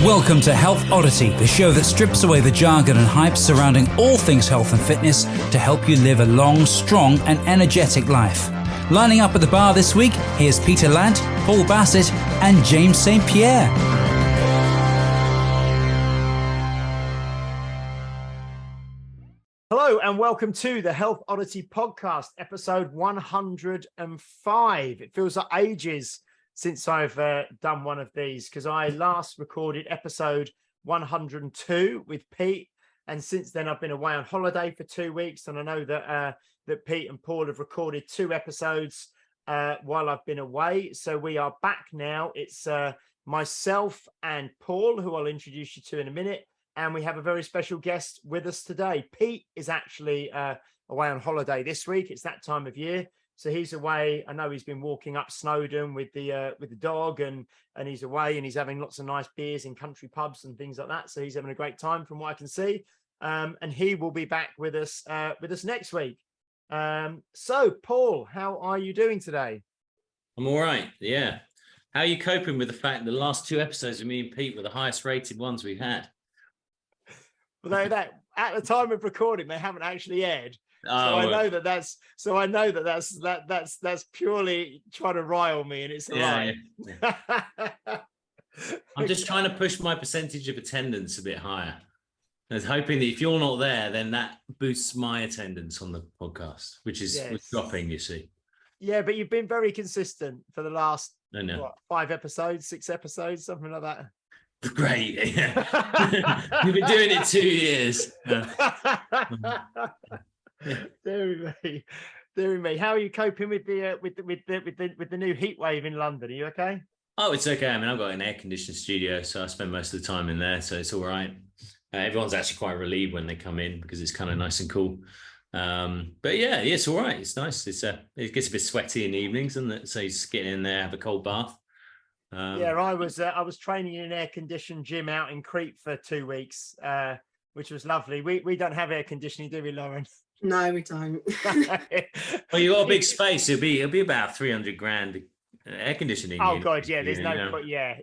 Welcome to Health Oddity, the show that strips away the jargon and hype surrounding all things health and fitness to help you live a long, strong and energetic life. Lining up at the bar this week, here's Peter Lant, Paul Bassett and James St. Pierre. Hello and welcome to the Health Oddity podcast, episode 105. It feels like ages since I've done one of these because I last recorded episode 102 with Pete, and since then I've been away on holiday for 2 weeks, and I know that that Pete and Paul have recorded 2 episodes while I've been away. So we are back now. It's myself and Paul, who I'll introduce you to in a minute, and we have a very special guest with us today. Pete is actually away on holiday this week. It's that time of year. So he's away. I know he's been walking up Snowdon with the dog, and he's away and he's having lots of nice beers in country pubs and things like that. So he's having a great time from what I can see. And he will be back with us next week. So Paul, how are you doing today? I'm all right. Yeah. How are you coping with the fact that the last 2 episodes of me and Pete were the highest rated ones we've had? Well, that at the time of recording, they haven't actually aired. Oh, I know that's purely trying to rile me, and it's a lie. Yeah. I'm just trying to push my percentage of attendance a bit higher. I was hoping that if you're not there, then that boosts my attendance on the podcast, which is dropping, you see. Yeah, but you've been very consistent for the last 5 episodes, 6 episodes, something like that. Great. Yeah. We've been doing it 2 years. Dear me. How are you coping with the new heat wave in London? Are you okay? Oh, it's okay. I mean, I've got an air-conditioned studio, so I spend most of the time in there, so it's all right. Everyone's actually quite relieved when they come in because it's kind of nice and cool. But yeah, it's all right. It's nice. It gets a bit sweaty in the evenings, and so you just get in there, have a cold bath. I was training in an air-conditioned gym out in Crete for 2 weeks, which was lovely. We don't have air conditioning, do we, Lauren? No, we don't. Well, you got a big space. It'll be about 300 grand air conditioning. Oh God, yeah. There's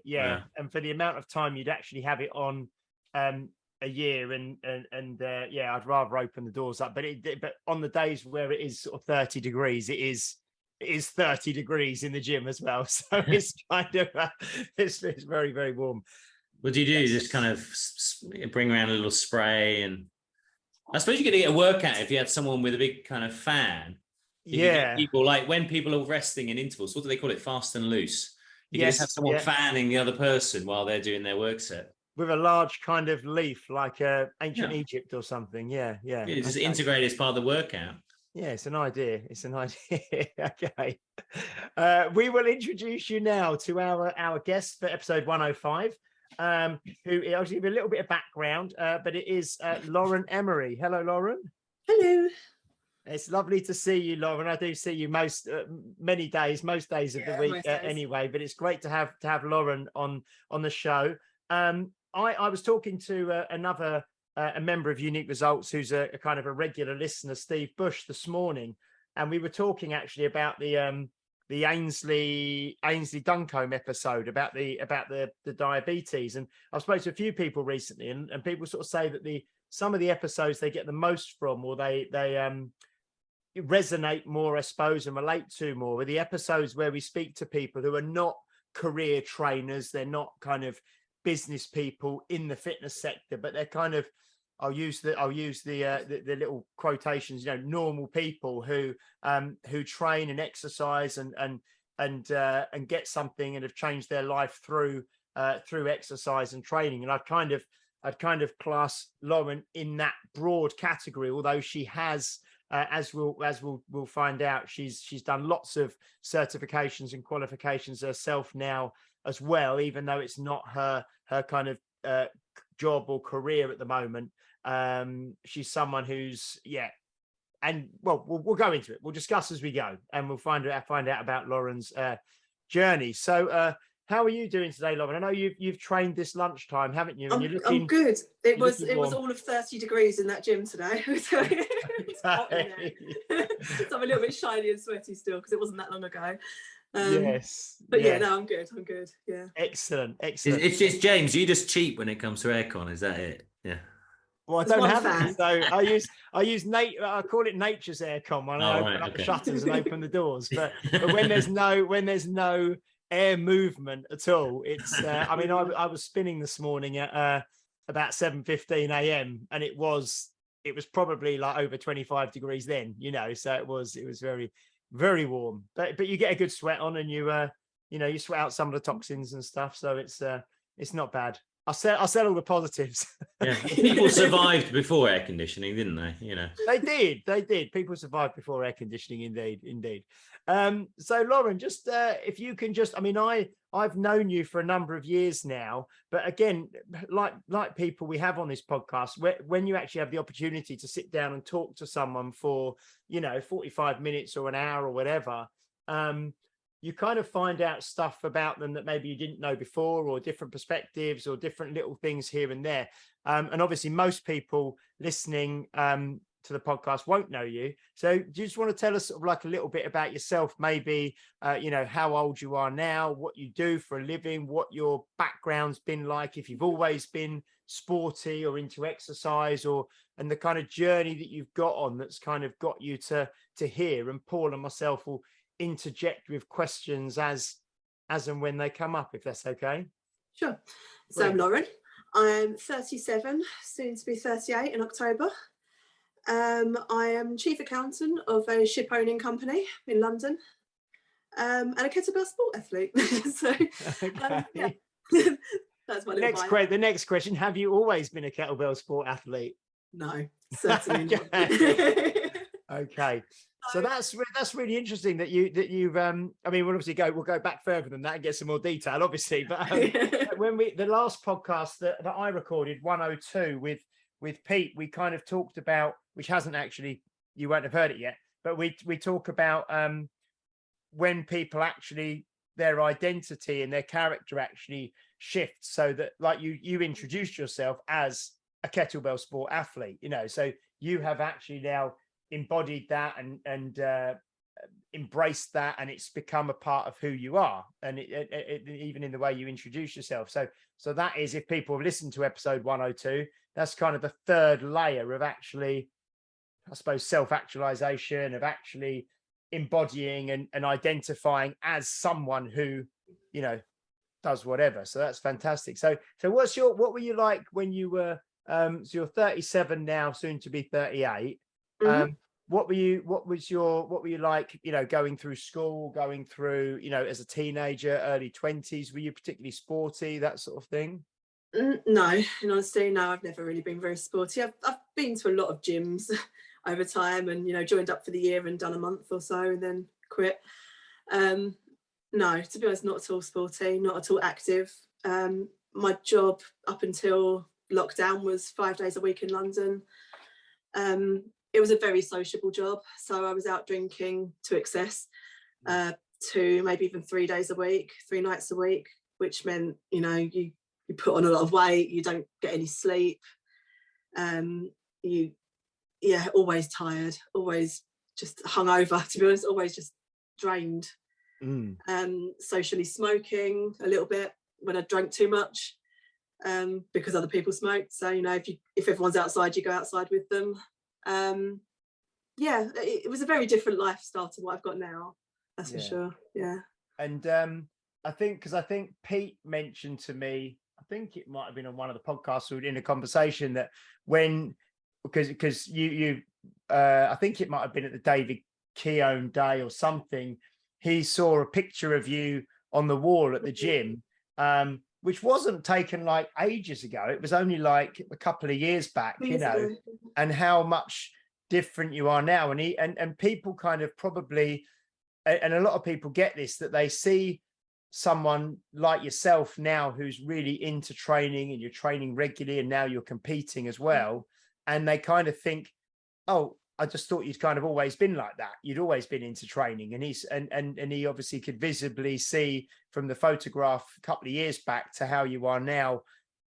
yeah. And for the amount of time you'd actually have it on a year, and I'd rather open the doors up. But on the days where it is sort of 30 degrees, it is 30 degrees in the gym as well. So it's kind of it's very, very warm. What do? Just kind of bring around a little spray, and I suppose you're going to get a workout if you had someone with a big kind of fan. People, like when people are resting in intervals, what do they call it? Fast and loose. You just have someone fanning the other person while they're doing their work set. With a large kind of leaf, like ancient Egypt or something. Yeah. Just integrate as part of the workout. Yeah, it's an idea. Okay. We will introduce you now to our guest for episode 105. I'll give you a little bit of background, but it is Lauren Emery. Hello, Lauren. Hello. It's lovely to see you, Lauren. I do see you most days of the week anyway, but it's great to have Lauren on the show. I was talking to another a member of Unique Results who's a kind of a regular listener, Steve Bush, this morning, and we were talking actually about the Ainsley Duncombe episode about the diabetes, and I've spoken to a few people recently, and people sort of say that some of the episodes they get the most from, or they resonate more, I suppose, and relate to more, with the episodes where we speak to people who are not career trainers, they're not kind of business people in the fitness sector, but they're kind of, I'll use the little quotations, normal people who train and exercise and get something and have changed their life through exercise and training. And I'd kind of class Lauren in that broad category, although she has, as we'll find out, she's done lots of certifications and qualifications herself now as well, even though it's not her kind of job or career at the moment. She's someone who's we'll go into it. We'll discuss as we go, and we'll find out about Lauren's journey. So how are you doing today, Lauren? I know you've trained this lunchtime, haven't you? And I'm good. It was all of 30 degrees in that gym today. So it's hot in there. So I'm a little bit shiny and sweaty still because it wasn't that long ago. Yes. But yeah, no, I'm good. Yeah. Excellent. It's just James. You just cheap when it comes to aircon. Is that it? Yeah. Well, I don't have any, so I use I call it nature's aircon when I open up the shutters and open the doors. But when there's no air movement at all, it's. I mean, I was spinning this morning at about 7:15 a.m. and it was probably like over 25 degrees then, so it was very, very warm. But you get a good sweat on and you sweat out some of the toxins and stuff, so it's not bad. I said all the positives. Yeah, people survived before air conditioning, didn't they? They did. People survived before air conditioning, indeed. So Lauren, just if you can just, I mean, I've known you for a number of years now, but again, like people we have on this podcast, when you actually have the opportunity to sit down and talk to someone for 45 minutes or an hour or whatever, you kind of find out stuff about them that maybe you didn't know before, or different perspectives or different little things here and there. And obviously most people listening to the podcast won't know you. So do you just want to tell us sort of like a little bit about yourself, maybe, how old you are now, what you do for a living, what your background's been like, if you've always been sporty or into exercise, and the kind of journey that you've got on that's kind of got you to here. And Paul and myself will interject with questions as and when they come up, if that's okay. Sure. So I'm Lauren. I'm 37, soon to be 38 in October. I am chief accountant of a ship owning company in London, and a kettlebell sport athlete. So yeah. That's my the next question: have you always been a kettlebell sport athlete? No, certainly not. Okay. So that's really interesting that you've I mean, we'll go back further than that and get some more detail, obviously. But when the last podcast that I recorded, 102 with Pete, we kind of talked about, which hasn't actually, you won't have heard it yet, but we talk about when people actually, their identity and their character actually shifts, so that, like, you introduced yourself as a kettlebell sport athlete, so you have actually now embodied that and embraced that, and it's become a part of who you are, and it even in the way you introduce yourself. So that is, if people have listened to episode 102, that's kind of the third layer of actually, I suppose, self-actualization, of actually embodying and identifying as someone who does whatever. So that's fantastic. So what were you like when you were so you're 37 now, soon to be 38? Mm-hmm. What were you like, going through school, going through, as a teenager, early 20s? Were you particularly sporty, that sort of thing? No, in honesty, no, I've never really been very sporty. I've been to a lot of gyms over time, and joined up for the year and done a month or so and then quit. No, to be honest, not at all sporty, not at all active. My job up until lockdown was 5 days a week in London. It was a very sociable job, so I was out drinking to excess, 2, maybe even 3 days a week, 3 nights a week, which meant you put on a lot of weight, you don't get any sleep, always tired, always just hungover, to be honest, always just drained. Socially smoking a little bit when I drank too much, because other people smoked. So if everyone's outside, you go outside with them. It was a very different lifestyle to what I've got now, that's for sure. Yeah. And I think Pete mentioned to me, I think it might have been on one of the podcasts or in a conversation, that because you I think it might have been at the David Keown Day or something, he saw a picture of you on the wall at the gym, which wasn't taken like ages ago. It was only like a couple of years back, and how much different you are now. And people kind of probably, and a lot of people get this, that they see someone like yourself now who's really into training, and you're training regularly, and now you're competing as well. And they kind of think, oh, I just thought you'd kind of always been like that. You'd always been into training. And he obviously could visibly see from the photograph a couple of years back to how you are now,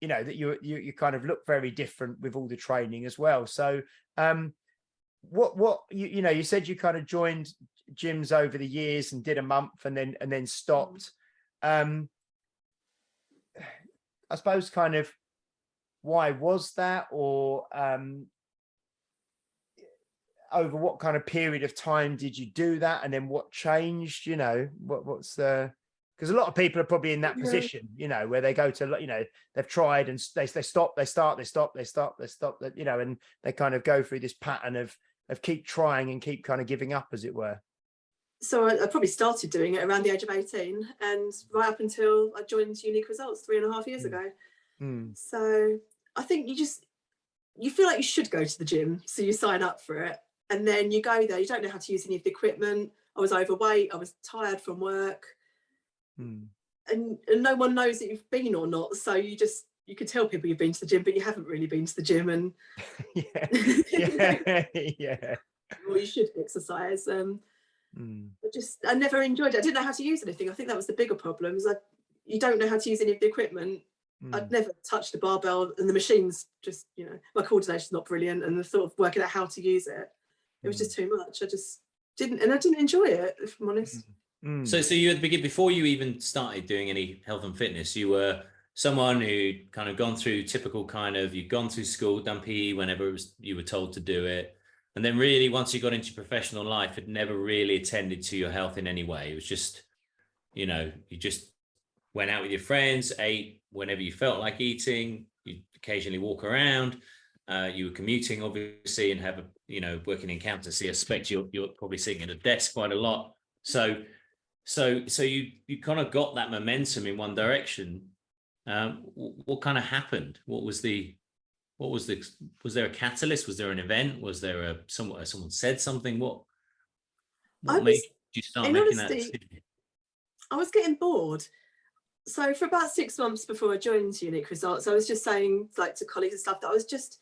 that you kind of look very different with all the training as well. So what you said you kind of joined gyms over the years and did a month and then stopped. I suppose kind of why was that, or over what kind of period of time did you do that, and then what changed? You know, what's the, because a lot of people are probably in that position, you know, where they go to, you know, they've tried and they stop, they start, they stop, they stop, they stop, you know, and they kind of go through this pattern of keep trying and keep kind of giving up, as it were. So I probably started doing it around the age of 18, and right up until I joined Unique Results 3.5 years ago. So I think you feel like you should go to the gym, so you sign up for it, and then you go there. You don't know how to use any of the equipment. I was overweight. I was tired from work. And no one knows that you've been or not, so you could tell people you've been to the gym, but you haven't really been to the gym. And well, you should exercise. I never enjoyed it. I didn't know how to use anything. I think that was the bigger problem, is you don't know how to use any of the equipment. I'd never touched the barbell, and the machines, just, you know, my coordination's not brilliant, and the sort of working out how to use it was just too much. I just didn't enjoy it, if I'm honest. So you had before you even started doing any health and fitness, you were someone who kind of gone through typical kind of, you'd gone through school, done PE whenever you were told to do it, and then really once you got into professional life, had never really attended to your health in any way. It was just, you know, you just went out with your friends, ate whenever you felt like eating, you occasionally walk around, you were commuting obviously, and have a, you know, working in accountancy. I suspect you're probably sitting at a desk quite a lot. So you kind of got that momentum in one direction. What kind of happened? Was there a catalyst? Was there an event? Was there someone said something? What made you start making that decision? I was getting bored. So for about 6 months before I joined Unique Results, I was just saying, like, to colleagues and stuff, that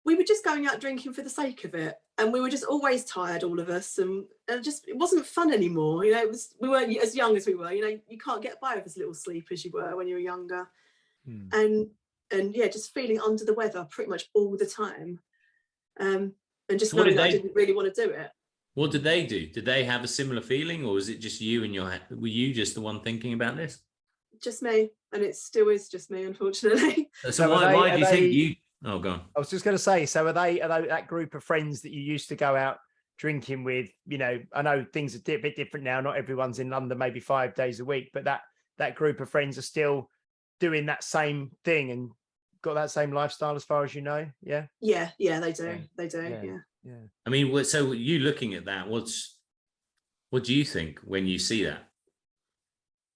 we were just going out drinking for the sake of it, and we were just always tired, all of us, and it wasn't fun anymore. You know, we weren't as young as we were. You know, you can't get by with as little sleep as you were when you were younger, and yeah, just feeling under the weather pretty much all the time, and just knowing that I didn't really want to do it. What did they do? Did they have a similar feeling, or was it just you and were you just the one thinking about this? Just me, and it still is just me, unfortunately. So why do you think you? Oh, go on. I was just going to say, so are they that group of friends that you used to go out drinking with? You know, I know things are a bit different now. Not everyone's in London, maybe 5 days a week, but that group of friends are still doing that same thing and got that same lifestyle, as far as you know. Yeah. Yeah, they do. They do. Yeah. I mean, so you looking at that? What do you think when you see that?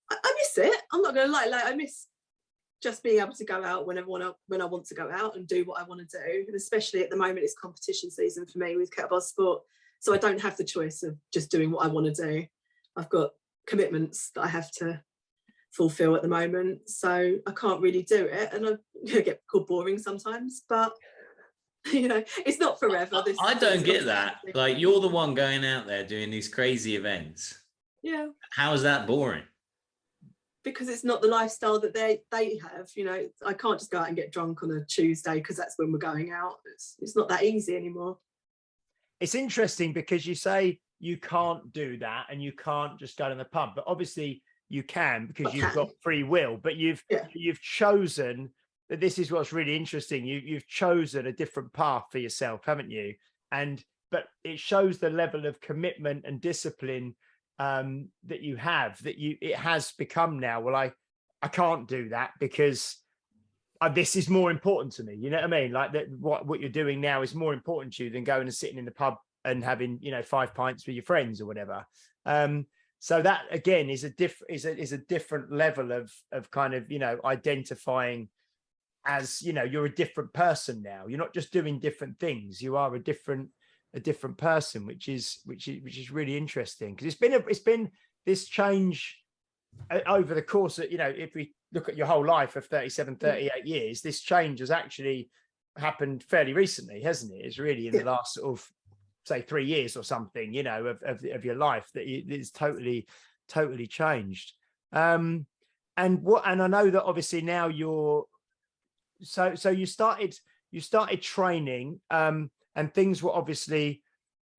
I miss it. I'm not going to lie. Like, I miss just being able to go out when I want to go out and do what I want to do. And especially at the moment, it's competition season for me with Kettlebell Sport. So I don't have the choice of just doing what I want to do. I've got commitments that I have to fulfill at the moment. So I can't really do it. And I get called boring sometimes, but you know, it's not forever. I don't get that. Like, you're the one going out there doing these crazy events. Yeah. How is that boring? Because it's not the lifestyle that they have. You know, I can't just go out and get drunk on a Tuesday because that's when we're going out. It's not that easy anymore. It's interesting because you say you can't do that and you can't just go to the pub, but obviously you can, because you've got free will. But you've chosen that. This is what's really interesting. You've chosen a different path for yourself, haven't you? But it shows the level of commitment and discipline that you have, it has become now, well, I can't do that because this is more important to me. You know what I mean? Like, that what you're doing now is more important to you than going and sitting in the pub and having, you know, 5 pints with your friends or whatever. So that again is a different level of kind of, you know, identifying as, you know, you're a different person now. You're not just doing different things. You are a different person, which is really interesting, because it's been this change over the course of, you know, if we look at your whole life of 38 years, this change has actually happened fairly recently, hasn't it? It's really in the last sort of, say, 3 years or something, you know, of your life that it's totally changed. And I know that obviously now you're so you started training, and things were obviously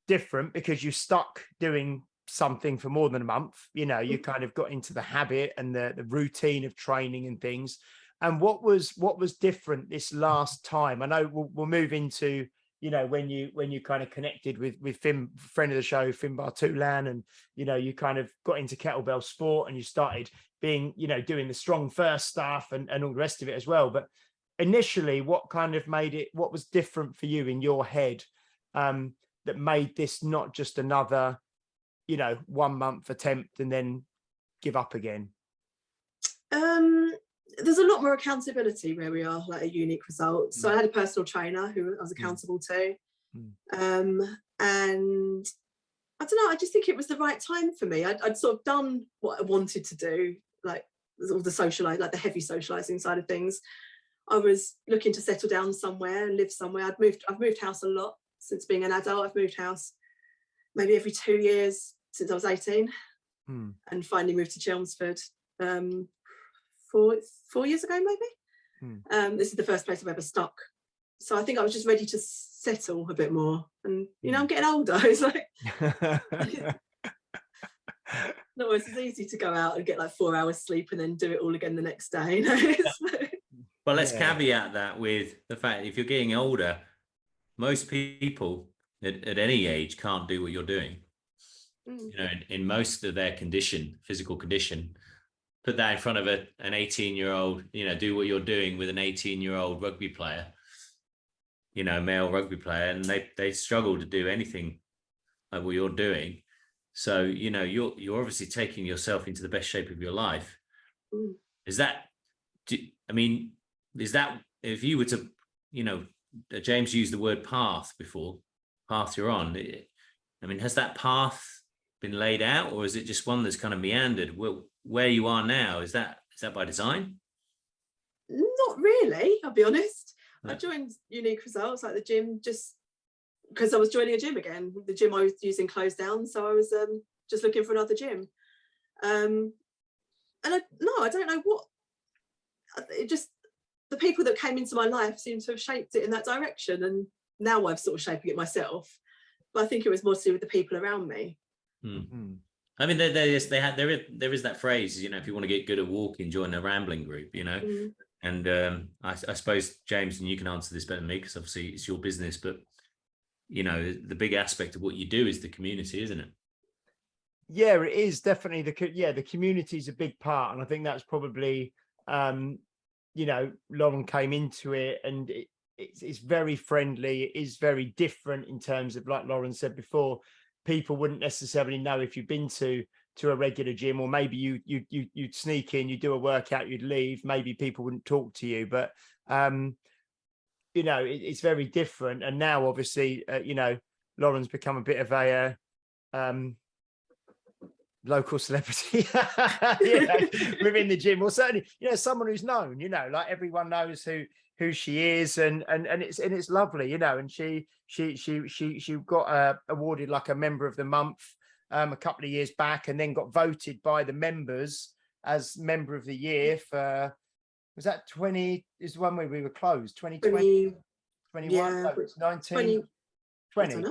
different because you stuck doing something for more than a month. You kind of got into the habit and the routine of training and things. And what was different this last time? I know we'll move into, when you kind of connected with Finn, friend of the show, Finn Bartulan, and, you kind of got into Kettlebell Sport and you started being, doing the strong first stuff and all the rest of it as well. But initially, what kind of what was different for you in your head that made this not just another, 1 month attempt and then give up again? There's a lot more accountability where we are, like a Unique Result. So I had a personal trainer who I was accountable to. And I don't know, I just think it was the right time for me. I'd sort of done what I wanted to do, like all the socialise, like the heavy socialising side of things. I was looking to settle down somewhere and live somewhere. I've moved house a lot since being an adult. I've moved house maybe every 2 years since I was 18, and finally moved to Chelmsford 4 years ago, maybe. This is the first place I've ever stuck. So I think I was just ready to settle a bit more. And, I'm getting older. It's like, no, it's easy to go out and get like 4 hours sleep and then do it all again the next day. Well, let's caveat that with the fact that if you're getting older, most people at any age can't do what you're doing. In most of their physical condition, put that in front of an 18-year-old, do what you're doing with an 18-year-old rugby player, male rugby player, and they struggle to do anything like what you're doing. So, you're obviously taking yourself into the best shape of your life. Is that, if you were to, James used the word path before, path you're on. Has that path been laid out, or is it just one that's kind of meandered? Well, where you are now, is that by design? Not really, I'll be honest. No. I joined Unique Results, like the gym, just because I was joining a gym again. The gym I was using closed down, so I was just looking for another gym. And I don't know what. It just, the people that came into my life seem to have shaped it in that direction, and now I'm sort of shaping it myself. But I think it was more to do with the people around me. There is that phrase, if you want to get good at walking, join a rambling group, and I suppose, James, and you can answer this better than me because obviously it's your business, but the big aspect of what you do is the community, isn't it? Yeah, it is definitely the community is a big part, and I think that's probably Lauren came into it, and it's very friendly. It is very different in terms of, like Lauren said before, people wouldn't necessarily know if you've been to a regular gym, or maybe you'd sneak in, you do a workout, you'd leave. Maybe people wouldn't talk to you, but it's very different. And now, obviously, Lauren's become a bit of a local celebrity within the gym, or certainly someone who's known, like everyone knows who she is, and it's lovely, and she got awarded like a member of the month a couple of years back, and then got voted by the members as member of the year for, was that 20 is the one where we were closed, 2020, 21, no, 19, 20.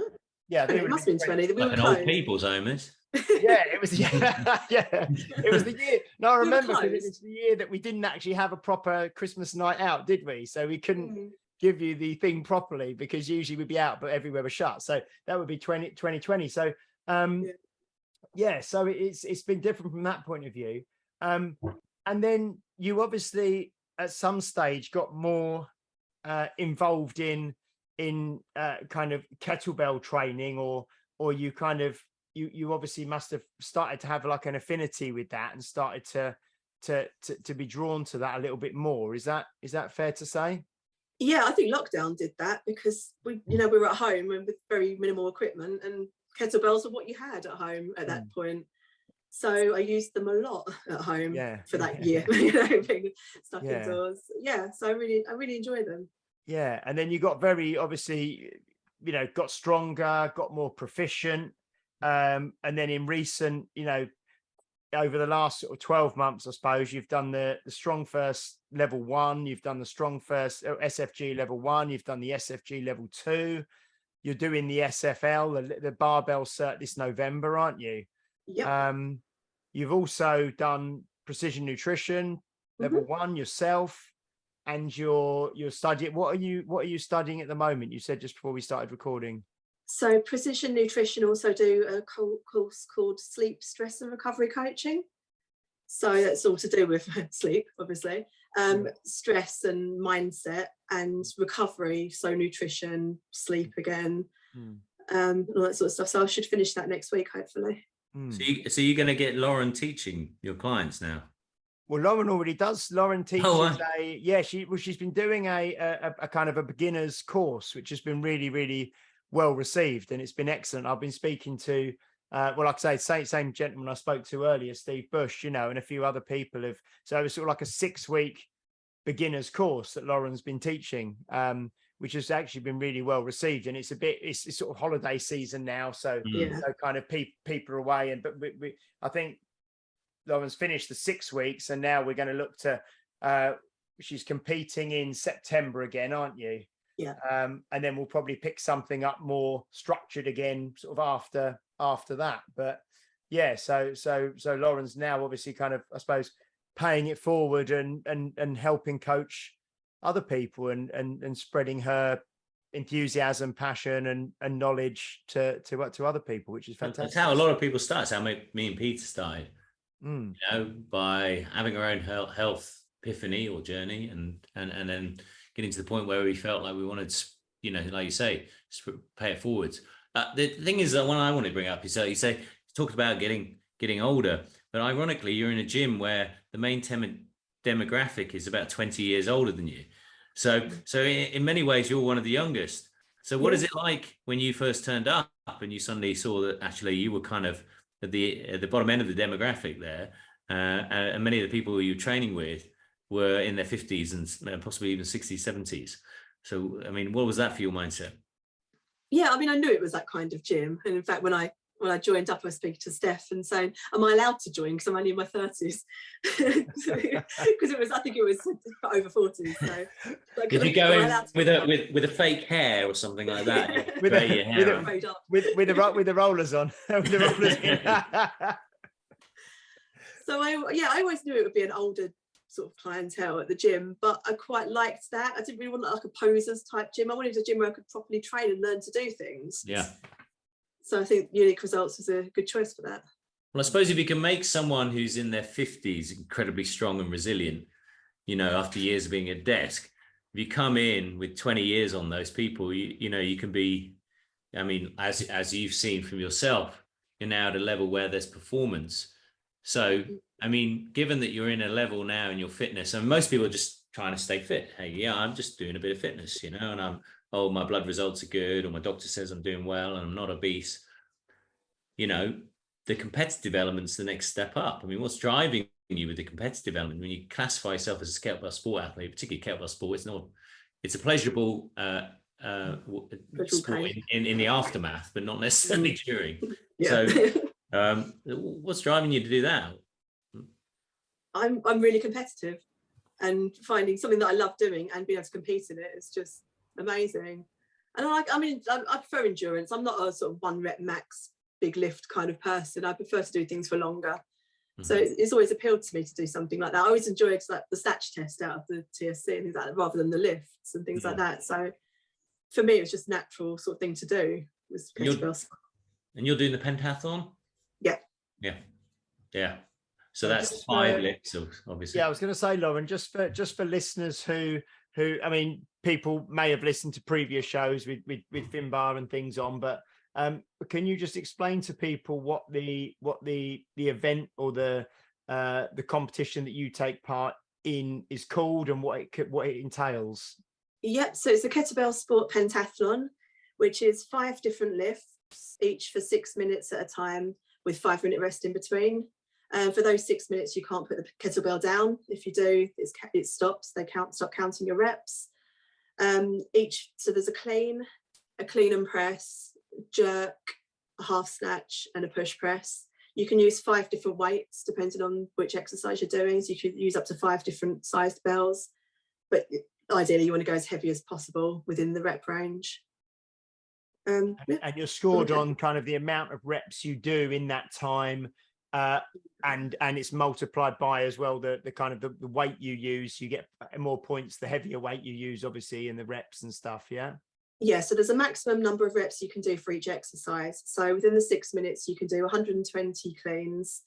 Yeah, I think it must have been 20. Like an old people's home, this. Yeah, it was. Yeah, it was the year. No, I remember, because it was the year that we didn't actually have a proper Christmas night out, did we? So we couldn't give you the thing properly, because usually we'd be out, but everywhere was shut. So that would be 2020. So so it's been different from that point of view. And then you obviously at some stage got more involved in kind of kettlebell training, or you kind of you obviously must have started to have like an affinity with that, and started to be drawn to that a little bit more. Is that fair to say? Yeah, I think lockdown did that, because we were at home and with very minimal equipment, and kettlebells are what you had at home at that point. So I used them a lot at home for that year, being stuck indoors. Yeah, so I really enjoy them. Yeah, and then you got very, obviously, got stronger, got more proficient. And then in recent, over the last sort of 12 months, I suppose, you've done the Strong First level 1, you've done the Strong First SFG level 1, you've done the SFG level 2, you're doing the SFL, the barbell cert this November, aren't you? Yep. You've also done precision nutrition, level 1 yourself, and you're studying. What are you studying at the moment? You said just before we started recording. So precision nutrition also do a course called sleep, stress and recovery coaching. So that's all to do with sleep, obviously, stress and mindset and recovery. So nutrition, sleep again, all that sort of stuff. So I should finish that next week, hopefully. So you're going to get Lauren teaching your clients now? Well, Lauren already does. Lauren teaches she's been doing a kind of a beginner's course, which has been really, really well received, and it's been excellent. I've been speaking to, like I say, same gentleman I spoke to earlier, Steve Bush, and a few other people have. So it's sort of like a 6-week beginner's course that Lauren's been teaching, which has actually been really well received. And it's sort of holiday season now, so kind of people are away, but I think Lauren's finished the 6 weeks, and now we're going to look to. She's competing in September again, aren't you? Yeah. And then we'll probably pick something up more structured again, sort of after that. But yeah, so Lauren's now obviously kind of, I suppose, paying it forward and helping coach other people and spreading her enthusiasm, passion, and knowledge to other people, which is fantastic. That's how a lot of people start. It's how me and Peter started. By having our own health epiphany or journey, and then getting to the point where we felt like we wanted to, like you say, pay it forwards. The thing is that one I want to bring up is you talked about getting older, but ironically, you're in a gym where the main demographic is about 20 years older than you. So in many ways, you're one of the youngest. So what is it like when you first turned up and you suddenly saw that actually you were kind of at the bottom end of the demographic there, and many of the people you were training with were in their 50s and possibly even 60s, 70s. So, I mean, what was that for your mindset? Yeah, I mean, I knew it was that kind of gym. And in fact, when I joined up, I was speaking to Steph and saying, am I allowed to join? Because I'm only in my 30s. Because I think it was over 40s. So, did you go in with a fake hair or something like that? with the rollers on. With the rollers in. So I always knew it would be an older sort of clientele at the gym, but I quite liked that. I didn't really want like a posers type gym. I wanted a gym where I could properly train and learn to do things. Yeah. So I think Unique Results was a good choice for that. Well, I suppose if you can make someone who's in their 50s incredibly strong and resilient, after years of being at desk, if you come in with 20 years on those people, you can be, I mean, as you've seen from yourself, you're now at a level where there's performance. So, I mean, given that you're in a level now in your fitness, and most people are just trying to stay fit. Hey, yeah, I'm just doing a bit of fitness, and my blood results are good, or my doctor says I'm doing well and I'm not obese. The competitive element's the next step up. I mean, what's driving you with the competitive element? When you classify yourself as a kettlebell sport athlete, particularly kettlebell sport, it's a pleasurable sport in the aftermath, but not necessarily during. Yeah. So what's driving you to do that? I'm really competitive, and finding something that I love doing and being able to compete in it is just amazing. And I prefer endurance. I'm not a sort of 1 rep max big lift kind of person. I prefer to do things for longer. Mm-hmm. So it's always appealed to me to do something like that. I always enjoyed like the snatch test out of the TSC and things like that, rather than the lifts and things like that. So for me, it was just natural sort of thing to do. And you're doing the pentathlon? Yeah. So that's 5 lifts, obviously. Yeah, I was going to say, Lauren, just for listeners who I mean, people may have listened to previous shows with Finbar and things on, but can you just explain to people what the event or the competition that you take part in is called and what it entails? Yep. So it's a Kettlebell Sport pentathlon, which is 5 different lifts, each for 6 minutes at a time, with 5-minute rest in between. For those 6 minutes, you can't put the kettlebell down. If you do, it stops. They stop counting your reps. So there's a clean and press, jerk, a half snatch, and a push press. You can use 5 different weights depending on which exercise you're doing. So you could use up to 5 different sized bells, but ideally you want to go as heavy as possible within the rep range. And you're scored on kind of the amount of reps you do in that time, and it's multiplied by as well the kind of the weight you use. You get more points the heavier weight you use, obviously, in the reps and stuff. Yeah, so there's a maximum number of reps you can do for each exercise. So within the 6 minutes, you can do 120 cleans,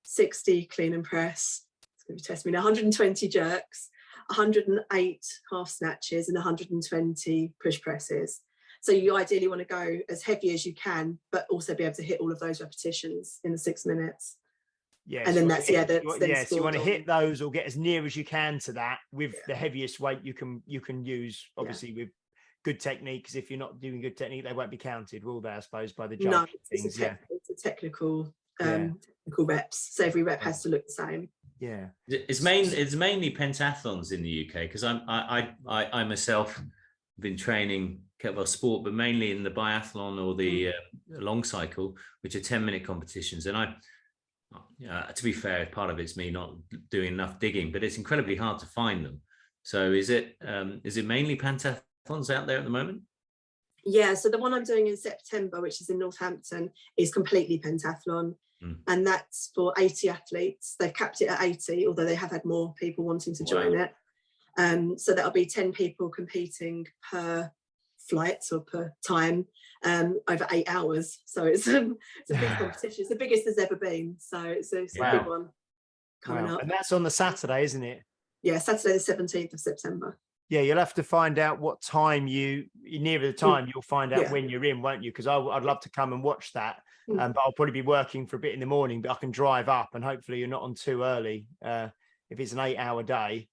60 clean and press. It's going to test me now. 120 jerks, 108 half snatches, and 120 push presses. So you ideally want to go as heavy as you can, but also be able to hit all of those repetitions in the 6 minutes. Yeah, and then so you want to hit those or get as near as you can to that with the heaviest weight you can use, obviously with good technique, because if you're not doing good technique, they won't be counted, will they? I suppose by the judge. No, it's a technical reps. So every rep has to look the same. Yeah, it's mainly pentathlons in the UK, because I myself have been training Kettlebell Sport, but mainly in the biathlon or the long cycle, which are 10-minute competitions. And to be fair, part of it's me not doing enough digging, but it's incredibly hard to find them. So is it mainly pentathlons out there at the moment? Yeah, so the one I'm doing in September, which is in Northampton, is completely pentathlon. And that's for 80 athletes. They've capped it at 80, although they have had more people wanting to join it. So that'll be 10 people competing per flight or per time over 8 hours. So it's a big competition. It's the biggest there's ever been. So it's a big one coming up. And that's on the Saturday, isn't it? Yeah, Saturday the 17th of September. Yeah, you'll have to find out what time nearer the time you'll find out when you're in, won't you? Because I'd love to come and watch that. But I'll probably be working for a bit in the morning, but I can drive up and hopefully you're not on too early. If it's an 8-hour day,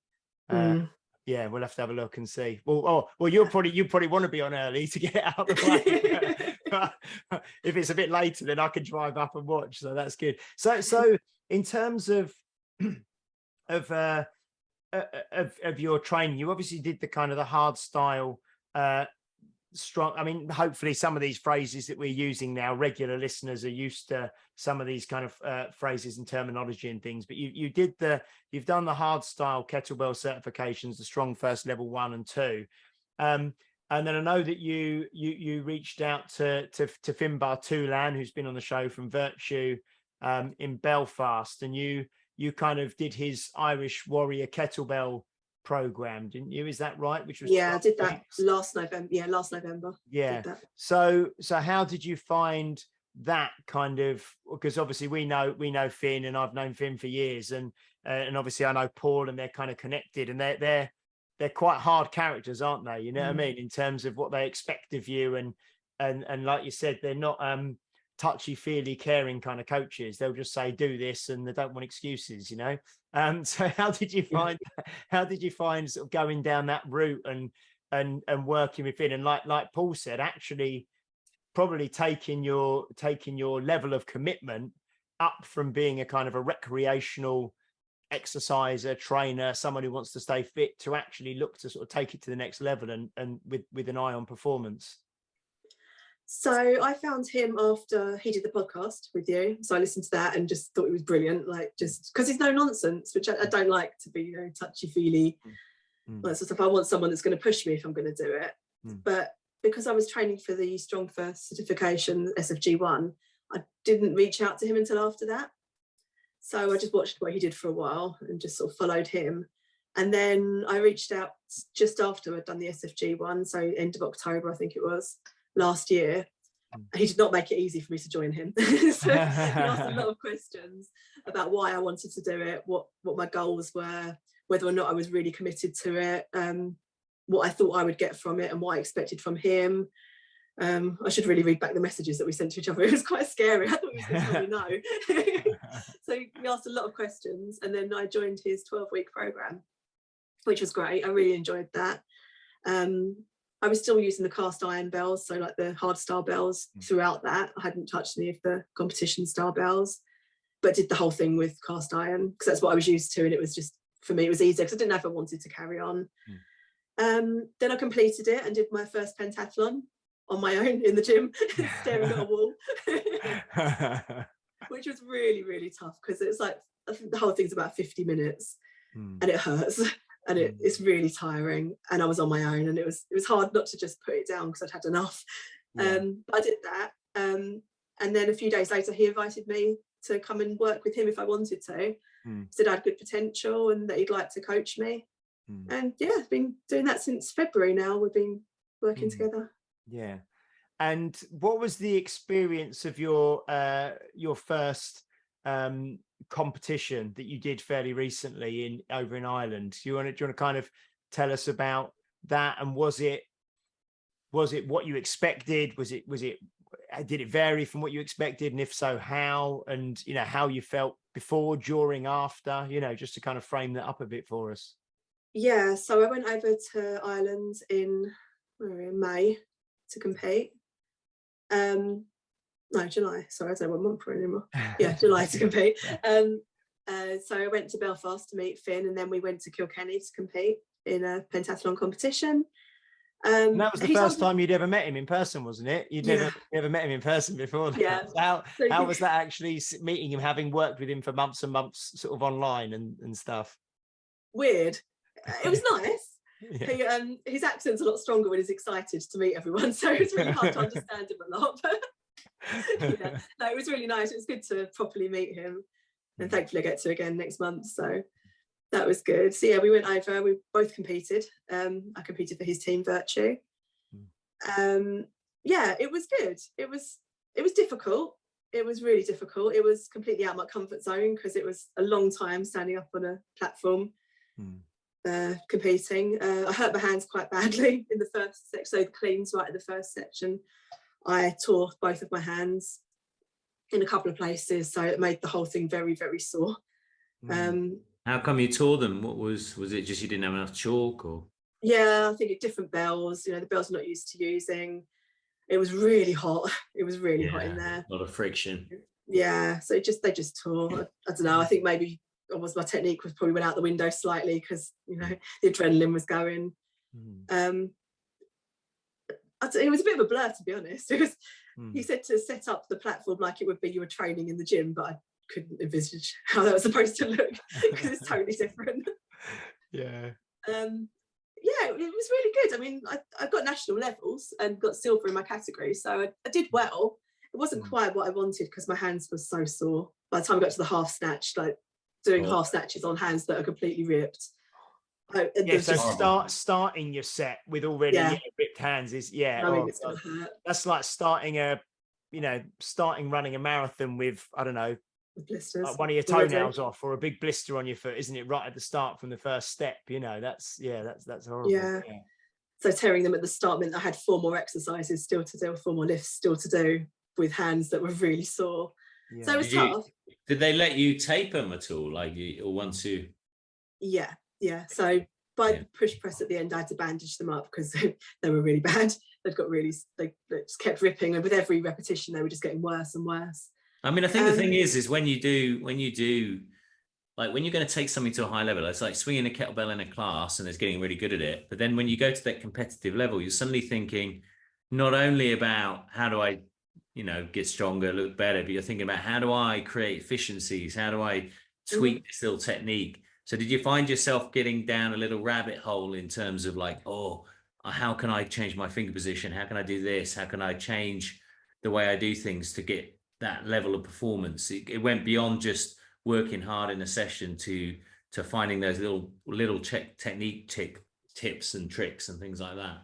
yeah, we'll have to have a look and see. Well, you probably want to be on early to get out of the way. If it's a bit later, then I can drive up and watch. So that's good. So in terms of your training, you obviously did the kind of the hard style, strong. I mean, hopefully some of these phrases that we're using now, regular listeners are used to some of these kind of phrases and terminology and things, but you've done the hard style kettlebell certifications, the strong first level 1 and 2. And then I know that you reached out to Finbar Toulan, who's been on the show from Virtue in Belfast, and you kind of did his Irish Warrior Kettlebell program, didn't you? Is that right? Which was I did that last November. Yeah, last November. Yeah. So how did you find that kind of? Because obviously we know Finn, and I've known Finn for years, and obviously I know Paul, and they're kind of connected, and they're quite hard characters, aren't they? You know what I mean, in terms of what they expect of you, and like you said, they're not touchy-feely caring kind of coaches. They'll just say do this, and they don't want excuses, you know. So how did you find sort of going down that route and working with it, and like Paul said, actually probably taking your level of commitment up from being a kind of a recreational exerciser, trainer, someone who wants to stay fit, to actually look to sort of take it to the next level and with an eye on performance? So I found him after he did the podcast with you. So I listened to that and just thought it was brilliant, like, just because he's no nonsense, which I don't like to be, you know, touchy-feely. That sort of, I want someone that's going to push me if I'm going to do it. But because I was training for the Strong First certification, SFG1, I didn't reach out to him until after that. So I just watched what he did for a while and just sort of followed him. And then I reached out just after I'd done the SFG1, so end of October, I think it was, last year. He did not make it easy for me to join him. So he asked a lot of questions about why I wanted to do it, what my goals were, whether or not I was really committed to it, what I thought I would get from it, and what I expected from him. I should really read back the messages that we sent to each other. It was quite scary. I thought he was going to tell me no. So he asked a lot of questions, and then I joined his 12-week program, which was great. I really enjoyed that. I was still using the cast iron bells, so like the hard style bells throughout that. I hadn't touched any of the competition style bells, but did the whole thing with cast iron because that's what I was used to, and it was just, for me, it was easier because I didn't know if I wanted to carry on. Then I completed it and did my first pentathlon on my own in the gym, staring at a wall, which was really, really tough because it's like, I think the whole thing's about 50 minutes and it hurts. And it's really tiring, and I was on my own, and it was hard not to just put it down because I'd had enough. But I did that. And then a few days later, he invited me to come and work with him if I wanted to. Said I had good potential and that he'd like to coach me. And yeah, I've been doing that since February now. We've been working together. Yeah. And what was the experience of your first competition that you did fairly recently over in Ireland? Do you want to kind of tell us about that? And was it what you expected? Did it vary from what you expected? And if so, how? And how you felt before, during, after? Just to kind of frame that up a bit for us. Yeah, so I went over to Ireland in May to compete. No, July. Sorry, I don't know what month we're in anymore. Yeah, July to compete. So I went to Belfast to meet Finn, and then we went to Kilkenny to compete in a pentathlon competition. And that was the first time you'd ever met him in person, wasn't it? You'd never met him in person before that. Yeah. How was that actually meeting him, having worked with him for months and months sort of online and stuff? Weird. It was nice. Yeah. His accent's a lot stronger when he's excited to meet everyone, so it's really hard to understand him a lot. But yeah, no, it was really nice. It was good to properly meet him, and thankfully I get to again next month. So that was good. So yeah, we went over. We both competed. I competed for his team, Virtue. Yeah, it was good. It was difficult. It was really difficult. It was completely out of my comfort zone because it was a long time standing up on a platform. Competing. I hurt my hands quite badly in the first section, so the cleans right at the first section. I tore both of my hands in a couple of places, so it made the whole thing very, very sore. How come you tore them? What was it? Just you didn't have enough chalk, or? Yeah, I think it's different bells. The bells I'm not used to using. It was really hot. It was really hot in there. A lot of friction. Yeah, so they just tore. I don't know. I think maybe my technique probably went out the window slightly because the adrenaline was going. It was a bit of a blur, to be honest. It was he said to set up the platform like it would be you were training in the gym, but I couldn't envisage how that was supposed to look because it's totally different. Yeah, it was really good. I mean, I got national levels and got silver in my category, so I did well. It wasn't quite what I wanted because my hands were so sore. By the time I got to the half snatch, doing half snatches on hands that are completely ripped. So starting your set with already ripped hands is it's gonna hurt. That's like starting running a marathon with, I don't know, blisters, like one of your toenails off or a big blister on your foot, isn't it? Right at the start from the first step, that's horrible. Yeah. So tearing them at the start meant I had 4 more exercises still to do, 4 more lifts still to do with hands that were really sore. So it was tough. Did they let you tape them at all? Or once you? Yeah. So by the push press at the end, I had to bandage them up because they were really bad. They just kept ripping, and with every repetition, they were just getting worse and worse. I mean, I think the thing is when you do, like when you're going to take something to a high level, it's like swinging a kettlebell in a class and it's getting really good at it. But then when you go to that competitive level, you're suddenly thinking not only about how do I, get stronger, look better, but you're thinking about how do I create efficiencies? How do I tweak this little technique? So did you find yourself getting down a little rabbit hole in terms of how can I change my finger position? How can I do this? How can I change the way I do things to get that level of performance? It went beyond just working hard in a session to finding those little technique tips and tricks and things like that.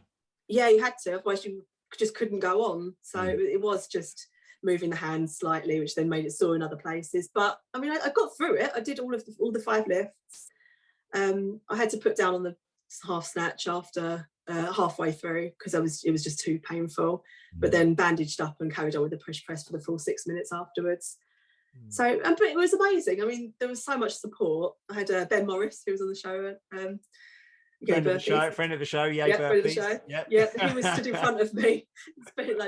Yeah, you had to, otherwise you just couldn't go on. So it was just moving the hands slightly, which then made it sore in other places. But I mean, I got through it. I did all the 5 lifts. I had to put down on the half snatch after halfway through because it was just too painful. But then bandaged up and carried on with the push press for the full 6 minutes afterwards. So, but it was amazing. I mean, there was so much support. I had Ben Morris, who was on the show. Friend of the show, friend of the show. He was stood in front of me,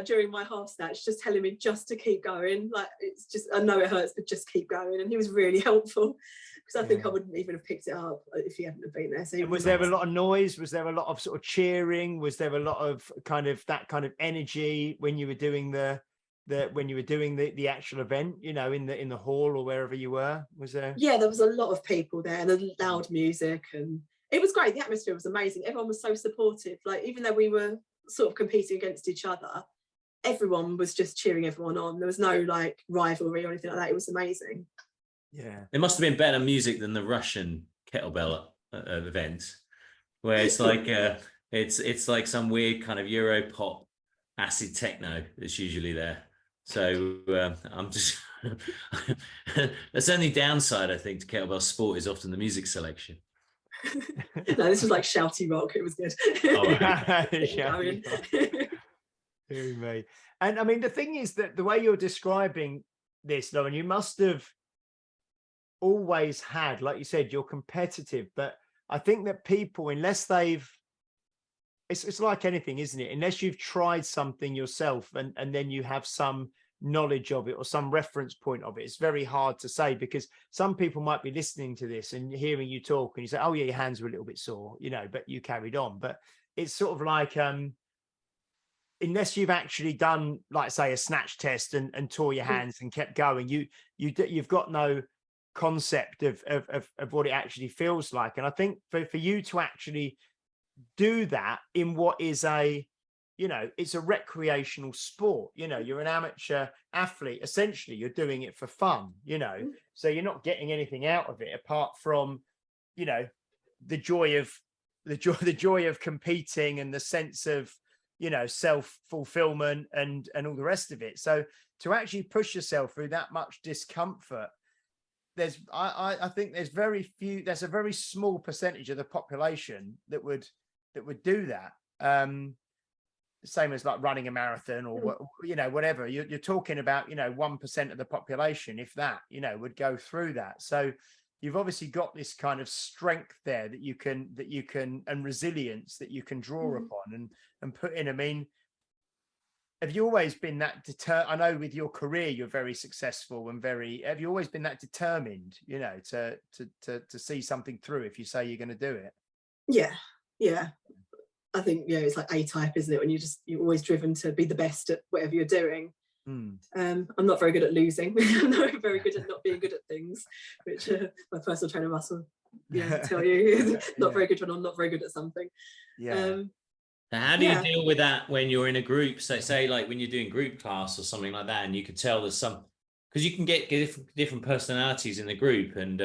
during my half snatch, just telling me just to keep going. It's just, I know it hurts, but just keep going. And he was really helpful because I think I wouldn't even have picked it up if he hadn't have been there. So was there a lot of noise? Was there a lot of sort of cheering? Was there a lot of that kind of energy when you were doing the actual event, in the hall or wherever you were? Was there? Yeah, there was a lot of people there and the loud music, and it was great. The atmosphere was amazing. Everyone was so supportive. Even though we were sort of competing against each other, everyone was just cheering everyone on. There was no like rivalry or anything like that. It was amazing. Yeah, It must have been better music than the Russian kettlebell events, where it's like it's like some weird kind of Euro pop acid techno that's usually there. So I'm just that's the only downside I think to kettlebell sport is often the music selection. No, this was like shouty rock. It was good. Oh, Hear me. And I mean, the thing is that the way you're describing this, Lauren, you must have always had, like you said, you're competitive, but I think that people, unless they've, it's like anything, isn't it? Unless you've tried something yourself and then you have some knowledge of it or some reference point of it, it's very hard to say, because some people might be listening to this and hearing you talk and you say, oh yeah, your hands were a little bit sore, you know, but you carried on. But it's sort of like, unless you've actually done, like say, a snatch test and tore your hands and kept going, you've got no concept of what it actually feels like. And I think for you to actually do that in what is a, you know, it's a recreational sport, you know, you're an amateur athlete, essentially you're doing it for fun, you know, so you're not getting anything out of it apart from, you know, the joy of competing and the sense of, you know, self-fulfillment and all the rest of it. So to actually push yourself through that much discomfort, I think there's a very small percentage of the population that would do that. Same as like running a marathon or you know, whatever you're talking about, you know, 1% of the population, if that, you know, would go through that. So you've obviously got this kind of strength there that you can and resilience that you can draw upon and put in. I mean, have you always been that I know with your career you're very successful and have you always been that determined, you know, to see something through if you say you're going to do it? Yeah. I think, yeah, it's like A-type, isn't it? When you're always driven to be the best at whatever you're doing. I'm not very good at losing. I'm not very good at not being good at things, which my personal trainer Russell, tell you, not very good when I'm not very good at something. How do you deal with that when you're in a group? So say like when you're doing group class or something like that, and you could tell there's some, because you can get different personalities in the group, and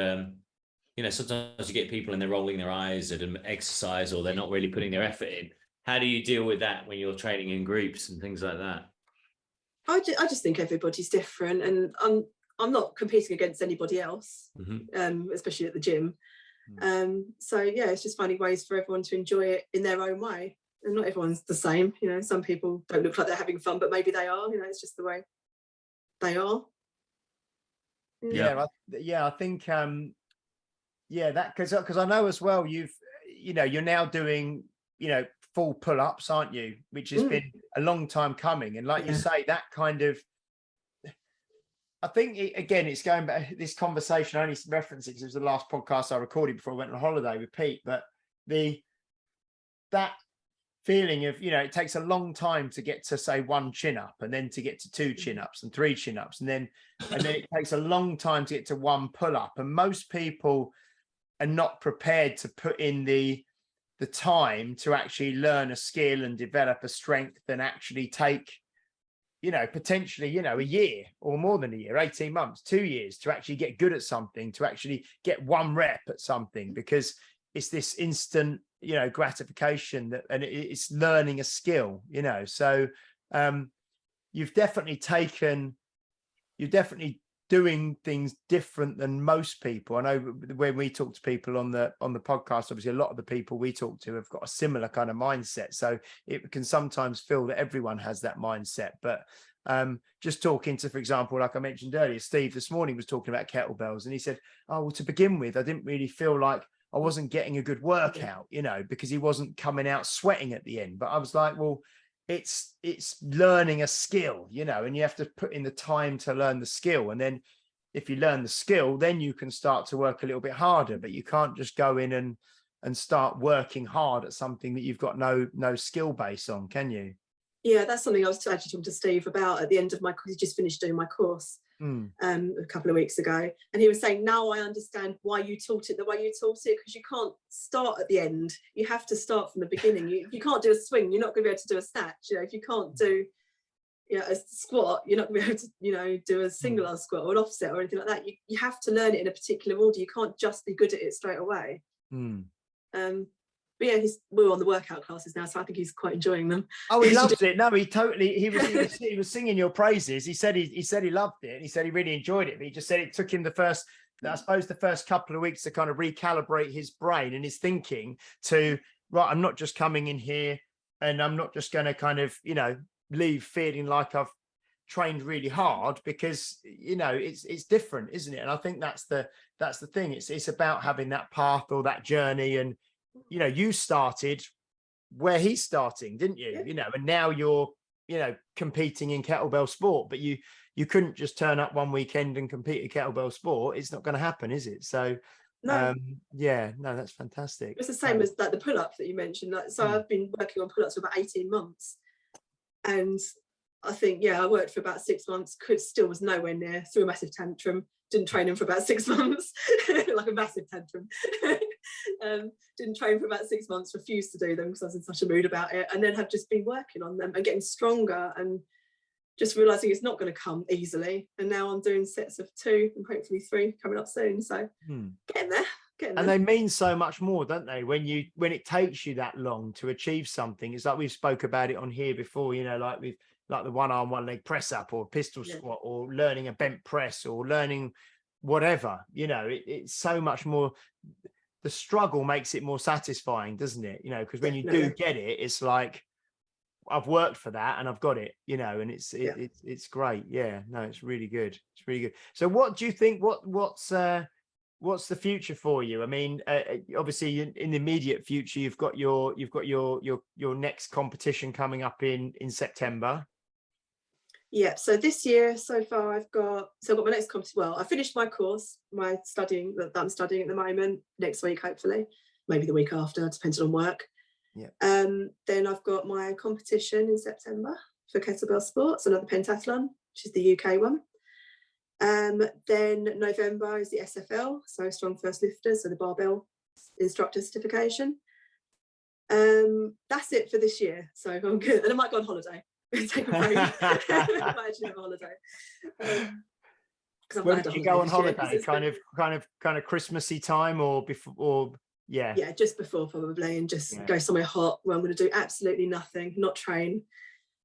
you know, sometimes you get people and they're rolling their eyes at an exercise or they're not really putting their effort in. How do you deal with that when you're training in groups and things like that? I just think everybody's different, and I'm not competing against anybody else, especially at the gym. So yeah, it's just finding ways for everyone to enjoy it in their own way. And not everyone's the same, you know, some people don't look like they're having fun, but maybe they are, you know, it's just the way they are. I think that because I know as well you're now doing, you know, full pull-ups, aren't you, which has been a long time coming, and like you say, that kind of, I think it's going back, this conversation I only referenced it because it was the last podcast I recorded before I went on holiday with Pete, but that feeling of, you know, it takes a long time to get to say 1 chin up, and then to get to 2 chin ups and 3 chin ups, and then it takes a long time to get to 1 pull up, and most people are not prepared to put in the time to actually learn a skill and develop a strength and actually take, you know, potentially, you know, a year or more than a year, 18 months, 2 years to actually get good at something, to actually get 1 rep at something, because it's this instant, you know, gratification and it's learning a skill, you know. So you're definitely doing things different than most people. I know when we talk to people on the podcast, obviously a lot of the people we talk to have got a similar kind of mindset, so it can sometimes feel that everyone has that mindset. But just talking to, for example, like I mentioned earlier, Steve this morning was talking about kettlebells, and he said, oh well, to begin with I didn't really feel like I wasn't getting a good workout, you know, because he wasn't coming out sweating at the end. But I was like, well, it's learning a skill, you know, and you have to put in the time to learn the skill. And then if you learn the skill, then you can start to work a little bit harder, but you can't just go in and start working hard at something that you've got no skill base on, can you? Yeah, that's something I was actually talking to Steve about at the end of my course. He just finished doing my course a couple of weeks ago, and he was saying, now I understand why you taught it the way you taught it, because you can't start at the end, you have to start from the beginning. You can't do a swing, you're not going to be able to do a snatch, you know, if you can't do a squat, you're not going to be able to, do a single arm squat or an offset or anything like that. You have to learn it in a particular order. You can't just be good at it straight away. But yeah, we're on the workout classes now, so I think he's quite enjoying them. Oh, he loves it. No, he was singing your praises. He said he loved it, and he said he really enjoyed it. But he just said it took him the first couple of weeks to kind of recalibrate his brain and his thinking to, right, I'm not just coming in here and I'm not just going to kind of, leave feeling like I've trained really hard, because it's different, isn't it? And I think that's the thing. It's about having that path or that journey. And you started where he's starting, didn't you? And now you're competing in kettlebell sport, but you couldn't just turn up one weekend and compete at kettlebell sport. It's not going to happen, is it? So no. That's fantastic. It's the same as like the pull-up that you mentioned. I've been working on pull-ups for about 18 months, and I think I worked for about 6 months, still was nowhere near, threw a massive tantrum, didn't train him for about 6 months, like a massive tantrum. Didn't train for about 6 months, refused to do them because I was in such a mood about it, and then have just been working on them and getting stronger and just realizing it's not going to come easily. And now I'm doing sets of 2 and hopefully 3 coming up soon. So getting there. And they mean so much more, don't they? When it takes you that long to achieve something. It's like we've spoke about it on here before, like the one arm, one leg press up or pistol squat or learning a bent press or learning whatever, it's so much more. The struggle makes it more satisfying, doesn't it? Because when you do get it, it's like, I've worked for that and I've got it, and it's great. Yeah, no, it's really good. It's really good. So what do you think, what's the future for you? I mean, obviously in the immediate future, you've got your next competition coming up in September. Yeah, so this year so far I've got my next competition. Well, I finished my course, my studying that I'm studying at the moment, next week hopefully, maybe the week after, depending on work. Yeah. Then I've got my competition in September for Kettlebell Sport, so another pentathlon, which is the UK one. Then November is the SFL, so Strong First Lifters, so the barbell instructor certification. That's it for this year, so I'm good. And I might go on holiday. Take a break. I might actually have a holiday. When did you go on holiday? Kind of Christmassy time or before? Or yeah, just before probably, and just go somewhere hot where I'm going to do absolutely nothing, not train.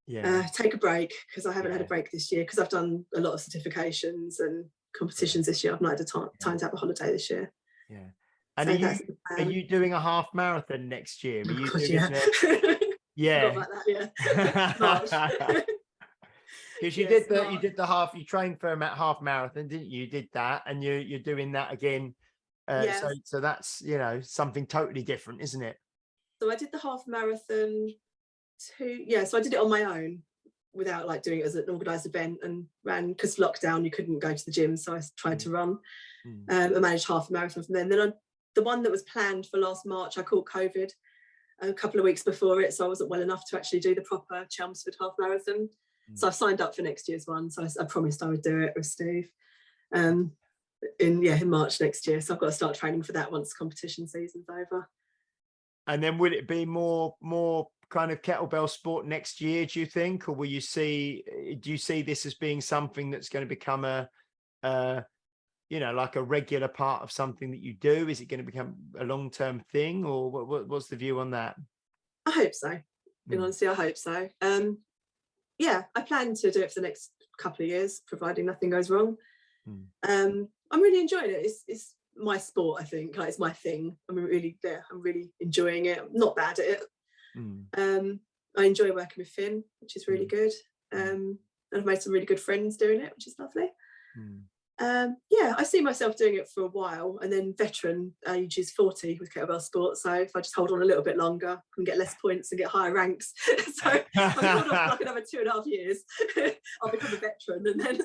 Take a break, because I haven't had a break this year because I've done a lot of certifications and competitions this year. I've not had time to have a holiday this year. Yeah. And so are you doing a half marathon next year? Are you doing yeah. About that, Because you did the half. You trained for a half marathon, didn't you? You did that, and you're doing that again. So that's something totally different, isn't it? So I did the half marathon. So I did it on my own without doing it as an organised event, and ran, because lockdown you couldn't go to the gym, so I tried to run. I managed half a marathon from then. Then the one that was planned for last March, I caught COVID a couple of weeks before it, so I wasn't well enough to actually do the proper Chelmsford half marathon. So I've signed up for next year's one, so I promised I would do it with Steve in March next year. So I've got to start training for that once competition season's over. And then will it be more kind of kettlebell sport next year, do you think, or do you see this as being something that's going to become like a regular part of something that you do? Is it going to become a long-term thing, or what's the view on that? I hope so. Honestly, I hope so. I plan to do it for the next couple of years, providing nothing goes wrong. I'm really enjoying it. It's my sport, I think. It's my thing. I'm really enjoying it. I'm not bad at it. I enjoy working with Finn, which is really good. And I've made some really good friends doing it, which is lovely. I see myself doing it for a while, and then veteran age is 40 with Kettlebell Sport, so if I just hold on a little bit longer, I can get less points and get higher ranks. So I'll hold on for another 2.5 years. I'll become a veteran, and then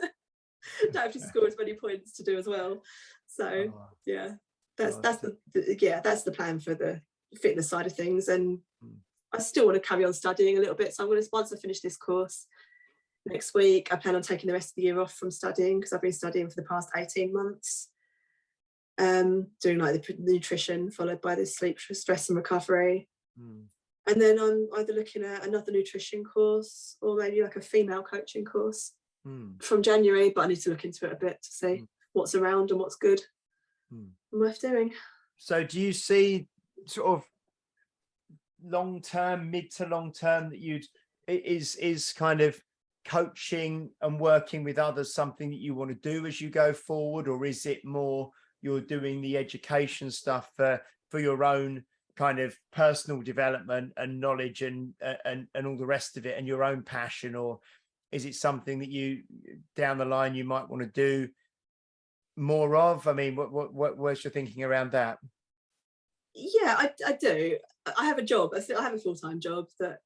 don't have to score as many points to do as well. So that's the plan for the fitness side of things. And I still want to carry on studying a little bit, so I'm going to, once I finish this course next week, I plan on taking the rest of the year off from studying, because I've been studying for the past 18 months, doing the nutrition followed by the sleep, stress and recovery. And then I'm either looking at another nutrition course or maybe like a female coaching course from January, but I need to look into it a bit to see what's around and what's good and worth doing. So do you see sort of long-term, mid to long-term, that is kind of coaching and working with others something that you want to do as you go forward, or is it more you're doing the education stuff for your own kind of personal development and knowledge and all the rest of it and your own passion? Or is it something that you down the line you might want to do more of? I mean, what's your thinking around that? Yeah, I do. I have a job. I have a full-time job that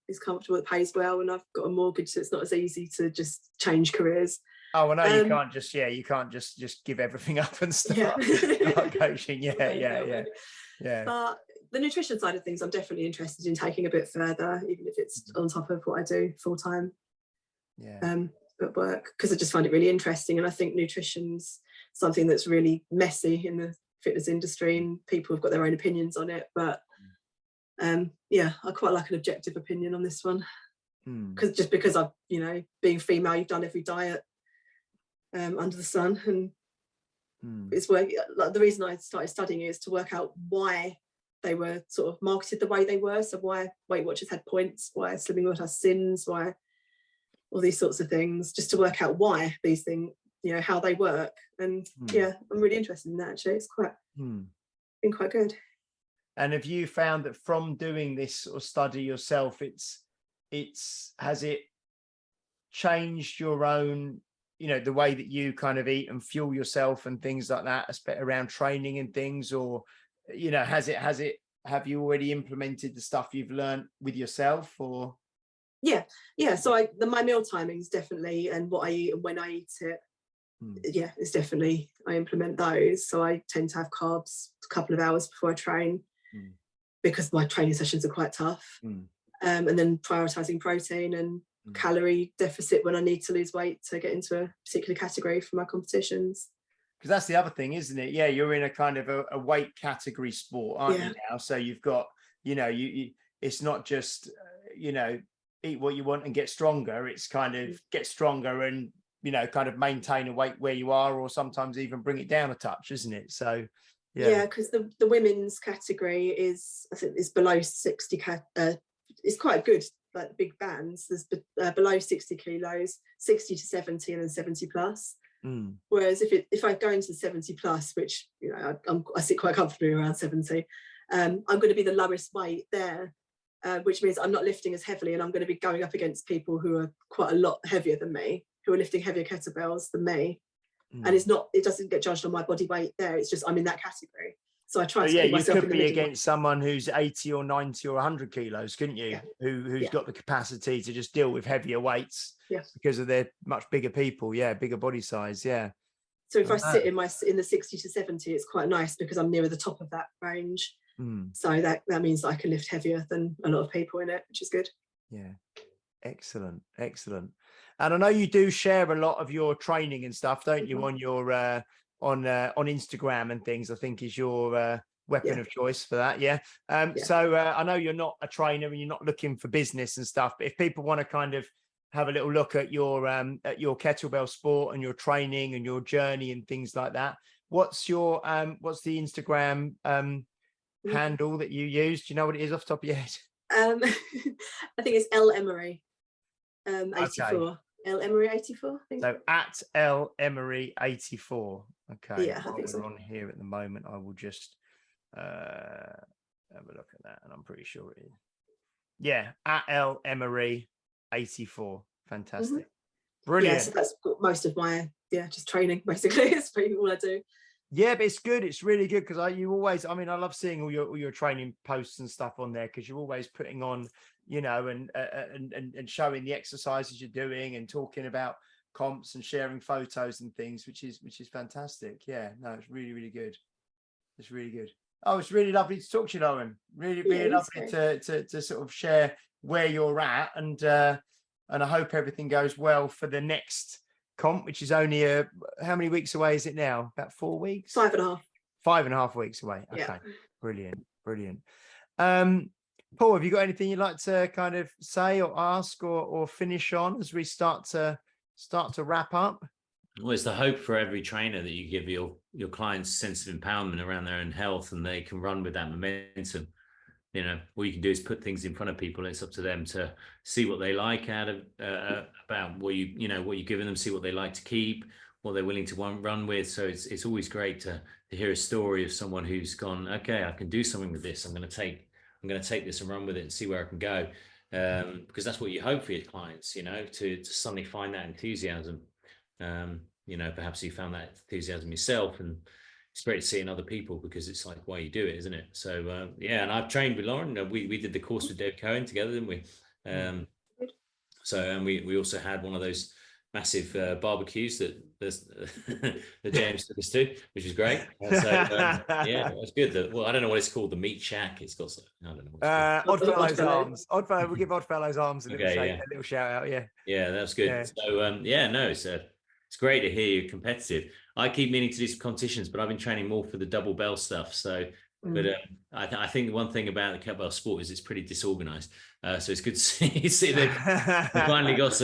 is comfortable, that pays well, and I've got a mortgage, so it's not as easy to just change careers. Oh, I know you can't just give everything up and start coaching. Yeah. But the nutrition side of things, I'm definitely interested in taking a bit further, even if it's on top of what I do full-time. At work, because I just find it really interesting, and I think nutrition's something that's really messy in the fitness industry, and people have got their own opinions on it. But I quite like an objective opinion on this one, because I've, being female, you've done every diet under the sun, and it's working. Like, the reason I started studying is to work out why they were sort of marketed the way they were. So why Weight Watchers had points, why Slimming World has sins, why all these sorts of things, just to work out why these things, how they work. And I'm really interested in that, actually. It's quite been quite good. And have you found that from doing this sort of study yourself, has it changed your own, the way that you kind of eat and fuel yourself and things like that, around training and things? Or have you already implemented the stuff you've learned with yourself? Or so my meal timings definitely, and what I eat and when I eat it, it's definitely, I implement those. So I tend to have carbs a couple of hours before I train, because my training sessions are quite tough, and then prioritizing protein and calorie deficit when I need to lose weight to get into a particular category for my competitions. Because that's the other thing, isn't it? Yeah, you're in a kind of a weight category sport, aren't you now? So you've got, it's not just, eat what you want and get stronger. It's kind of get stronger and, kind of maintain a weight where you are, or sometimes even bring it down a touch, isn't it? So, because the women's category is, I think, is below 60. It's quite good, like the big bands. There's below 60 kilos, 60 to 70, and then 70 plus. Whereas if I go into the 70 plus, which I sit quite comfortably around 70, I'm going to be the lowest weight there, which means I'm not lifting as heavily, and I'm going to be going up against people who are quite a lot heavier than me, who are lifting heavier kettlebells than me. And it doesn't get judged on my body weight there. It's just I'm in that category. So I try to keep myself in the middle. You could be against someone who's 80 or 90 or 100 kilos, couldn't you? Who's got the capacity to just deal with heavier weights because of their much bigger people, bigger body size, So if I sit in the 60 to 70, it's quite nice because I'm nearer the top of that range. So that means that I can lift heavier than a lot of people in it, which is good. Yeah, excellent. And I know you do share a lot of your training and stuff, don't you, on your on Instagram and things, I think is your weapon of choice for that. So I know you're not a trainer and you're not looking for business and stuff, but if people want to kind of have a little look at your Kettlebell Sport and your training and your journey and things like that, what's the Instagram handle that you use? Do you know what it is off the top of your head? I think it's L Emery 84. L Emery 84, I think. So at L Emery 84. Okay. Yeah, I think so. We're on here at the moment. I will just have a look at that, and I'm pretty sure it is. Yeah, at L Emery 84. Fantastic. Brilliant. Yeah, so that's most of my just training basically. It's pretty all I do. Yeah, but it's good. It's really good because I love seeing all your training posts and stuff on there, because you're always putting on, and showing the exercises you're doing and talking about comps and sharing photos and things, which is fantastic. Yeah, no, it's really, really good. It's really good. Oh, it's really lovely to talk to you, Lauren. Really, really lovely to sort of share where you're at, and I hope everything goes well for the next comp, which is only how many weeks away is it now? About 4 weeks? 5.5. 5.5 weeks away. Okay. Yeah. Brilliant. Paul, have you got anything you'd like to kind of say or ask or finish on as we start to wrap up? Well, it's the hope for every trainer that you give your clients a sense of empowerment around their own health, and they can run with that momentum. You know, all you can do is put things in front of people. It's up to them to see what they like out of about what you're giving them, see what they like to keep, what they're willing to run with. So it's always great to hear a story of someone who's gone, okay, I can do something with this. I'm going to take this and run with it and see where I can go. Because that's what you hope for your clients, you know, to suddenly find that enthusiasm. You know, perhaps you found that enthusiasm yourself, and it's great to see in other people, because it's like why you do it, isn't it? So yeah, and I've trained with Lauren. We did the course with Dave Cohen together, didn't we? And we also had one of those massive barbecues that James took us to, which is great. So yeah, it was good. Well, I don't know what it's called, the Meat Shack. It's got, I don't know. Oddfellows Arms. We'll give Oddfellows Arms a little shout out. Yeah, that's good. Yeah. So it's great to hear you're competitive. I keep meaning to do some competitions, but I've been training more for the double bell stuff. So, but I think the one thing about the Kettlebell Sport is it's pretty disorganized. So it's good to see they've finally got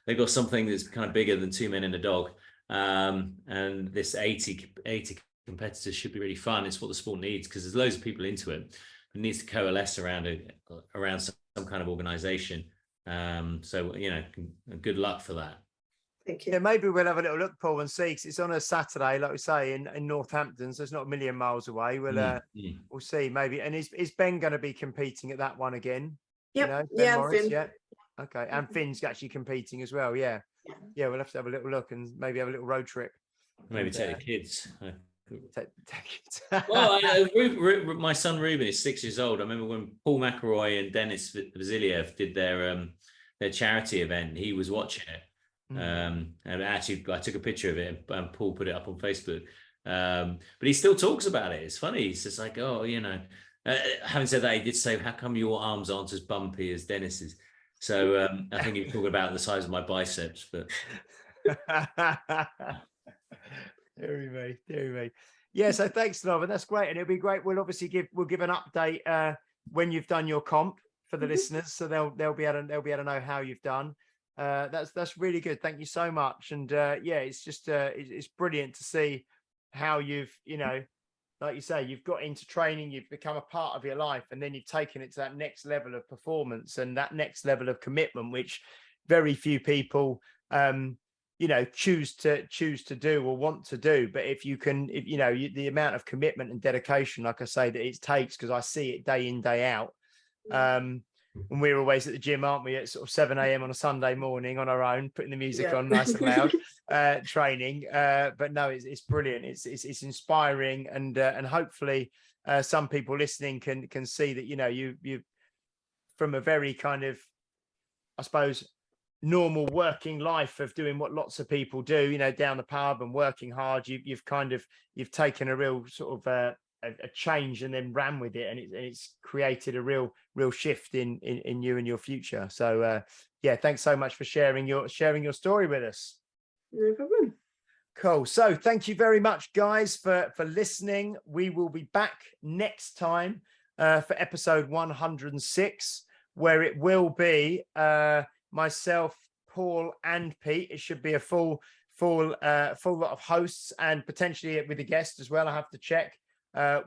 they've got something that's kind of bigger than two men and a dog. And this 80 competitors should be really fun. It's what the sport needs, because there's loads of people into it. It needs to coalesce around some kind of organization. So, you know, good luck for that. Thank you. Yeah, maybe we'll have a little look, Paul, and see. 'Cause it's on a Saturday, like we say, in Northampton, so it's not a million miles away. We'll see, maybe. And is Ben going to be competing at that one again? Yep. You know, Ben Morris, Finn. yeah. Okay, and Finn's actually competing as well. Yeah, we'll have to have a little look and maybe have a little road trip. Maybe take the kids. Well, my son Ruben is 6 years old. I remember when Paul McElroy and Dennis Vasiliev did their charity event. He was watching it. And actually I took a picture of it and Paul put it up on Facebook, but he still talks about it. It's funny. He's just like, oh, you know, having said that, he did say, how come your arms aren't as bumpy as Dennis's? So I think he was talking about the size of my biceps, but dear me. Yeah, so thanks, Lauren. That's great, and it'll be great. We'll obviously give an update when you've done your comp for the listeners, so they'll be able to know how you've done. That's really good. Thank you so much. And yeah, it's just it's brilliant to see how you've, you know, like you say, you've got into training, you've become a part of your life, and then you've taken it to that next level of performance and that next level of commitment, which very few people you know, choose to do or want to do. But if you can, you know, the amount of commitment and dedication, like I say, that it takes, because I see it day in, day out. And we're always at the gym, aren't we, at sort of 7 a.m. on a Sunday morning on our own, putting the music on nice and loud, training. But no, it's brilliant. It's inspiring, and hopefully some people listening can see that, you know, you from a very kind of, I suppose, normal working life of doing what lots of people do, you know, down the pub and working hard, you've taken a real sort of a change and then ran with it, and it's created a real shift in you and your future. So yeah, thanks so much for sharing your story with us. No problem. Cool. So thank you very much, guys, for listening. We will be back next time for episode 106, where it will be myself, Paul, and Pete. It should be a full lot of hosts, and potentially with a guest as well. I have to check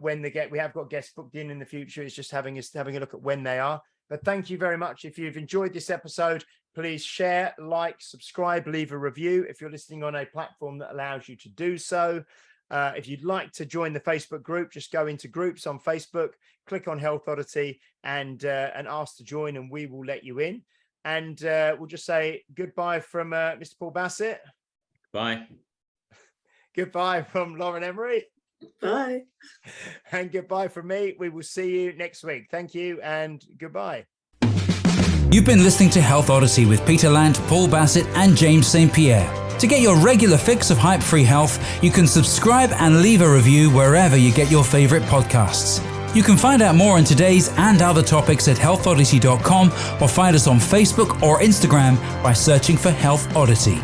when we have got guests booked in the future. It's just having a look at when they are. But thank you very much. If you've enjoyed this episode, please share, like, subscribe, leave a review if you're listening on a platform that allows you to do so. If you'd like to join the Facebook group, just go into groups on Facebook, click on Health Oddity, and ask to join, and we will let you in. And we'll just say goodbye from Mr. Paul Bassett. Bye. Goodbye from Lauren Emery. Bye. And goodbye from me. We will see you next week. Thank you and goodbye. You've been listening to Health Odyssey with Peter Lant, Paul Bassett, and James St. Pierre. To get your regular fix of hype-free health, you can subscribe and leave a review wherever you get your favorite podcasts. You can find out more on today's and other topics at healthodyssey.com, or find us on Facebook or Instagram by searching for Health Odyssey.